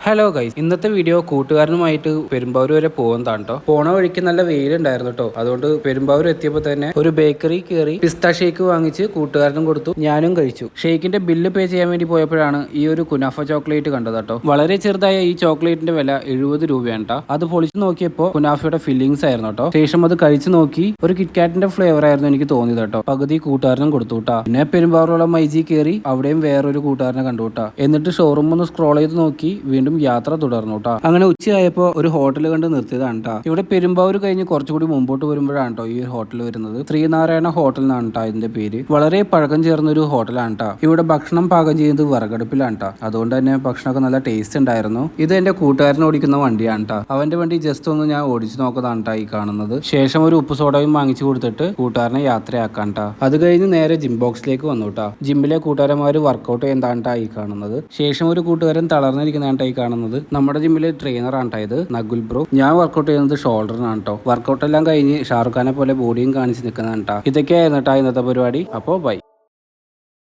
Hello guys, ഇന്നത്തെ video കൂട്ടുകാരനുമായിട്ട് Perumbavoor വരെ പോകുന്നതാണ് കേട്ടോ. പോണ വഴിക്ക് നല്ല വെയിലുണ്ടായിരുന്നു കേട്ടോ. അതുകൊണ്ട് പെരുമ്പാവൂർ എത്തിയപ്പോൾ തന്നെ ഒരു ബേക്കറി കയറി പിസ്ത ഷേക്ക് വാങ്ങിച്ച് കൂട്ടുകാരനും കൊടുത്തു, ഞാനും കഴിച്ചു. ഷേക്കിന്റെ ബില്ല് പേ ചെയ്യാൻ വേണ്ടി പോയപ്പോഴാണ് ഈ ഒരു കുനാഫ ചോക്ലേറ്റ് കണ്ടത് കേട്ടോ. വളരെ ചെറുതായ ഈ ചോക്ലേറ്റിന്റെ വില 70 രൂപയാണ് കേട്ടോ. അത് പൊളിച്ചു നോക്കിയപ്പോൾ കുനാഫയുടെ ഫില്ലിങ്സ് ആയിരുന്നു കേട്ടോ. ശേഷം അത് കഴിച്ചു നോക്കി ഒരു കിറ്റ്കാറ്റിന്റെ ഫ്ലേവർ ആയിരുന്നു എനിക്ക് തോന്നിയത് കേട്ടോ. പകുതി കൂട്ടുകാരനും കൊടുത്തു കേട്ടോ. പിന്നെ പെരുമ്പാവൂരുള്ള മൈജി കയറി അവിടെയും വേറൊരു കൂട്ടുകാരനെ കണ്ടു കേട്ടോ. എന്നിട്ട് ഷോറൂം ഒന്ന് സ്ക്രോൾ ചെയ്ത് നോക്കി വീണ്ടും യാത്ര തുടർന്നു കേട്ടോ. അങ്ങനെ ഉച്ചയായപ്പോ ഒരു ഹോട്ടൽ കണ്ട് നിർത്തിയതാണ് കേട്ടോ. ഇവിടെ പെരുമ്പാവൂർ കഴിഞ്ഞ് കുറച്ചുകൂടി മുമ്പോട്ട് വരുമ്പോഴാണ് കേട്ടോ ഈ ഒരു ഹോട്ടൽ വരുന്നത്. ശ്രീനാരായണ ഹോട്ടൽ എന്നാണ് കേട്ടോ ഇതിന്റെ പേര്. വളരെ പഴക്കം ചേർന്ന ഒരു ഹോട്ടലാണ് കേട്ടോ. ഇവിടെ ഭക്ഷണം പാകം ചെയ്യുന്നത് വിറകടുപ്പിലാണ് കേട്ടോ. അതുകൊണ്ട് തന്നെ ഭക്ഷണമൊക്കെ നല്ല ടേസ്റ്റ് ഉണ്ടായിരുന്നു. ഇത് എന്റെ കൂട്ടുകാരൻ ഓടിക്കുന്ന വണ്ടിയാണ് കേട്ടോ. അവന്റെ വണ്ടി ജസ്റ്റ് ഒന്ന് ഞാൻ ഓടിച്ചു നോക്കുന്നതാണ് കേട്ടോ ഈ കാണുന്നത്. ശേഷം ഒരു ഉപ്പ് സോഡയും വാങ്ങിച്ചു കൊടുത്തിട്ട് കൂട്ടുകാരനെ യാത്രയാക്കാൻ കേട്ടോ. അത് കഴിഞ്ഞ് നേരെ ജിം ബോക്സിലേക്ക് വന്നു കേട്ടോ. ജിമ്മിലെ കൂട്ടുകാരന്മാര് വർക്കൗട്ട് ചെയ്യുന്നതാണ് കേട്ടോ ഈ കാണുന്നത്. ശേഷം ഒരു കൂട്ടുകാരൻ തളർന്നിരിക്കുന്നതാണ് ഈ കാണുന്നത്. നമ്മുടെ ജിമ്മിലെ ട്രെയിനർ ആണ് ഇത്, നഗുൽ ബ്രോ. ഞാൻ വർക്കൗട്ട് ചെയ്യുന്നത് ഷോൾഡറിനാണ് കേട്ടോ. വർക്കൗട്ട് എല്ലാം കഴിഞ്ഞ് ഷാറുഖ് ഖാനെ പോലെ ബോഡിയും കാണിച്ച് നിൽക്കുന്നതാണ് കേട്ടോ. ഇതൊക്കെയായിരുന്നു കേട്ടോ ഇന്നത്തെ പരിപാടി. അപ്പോൾ ബൈ.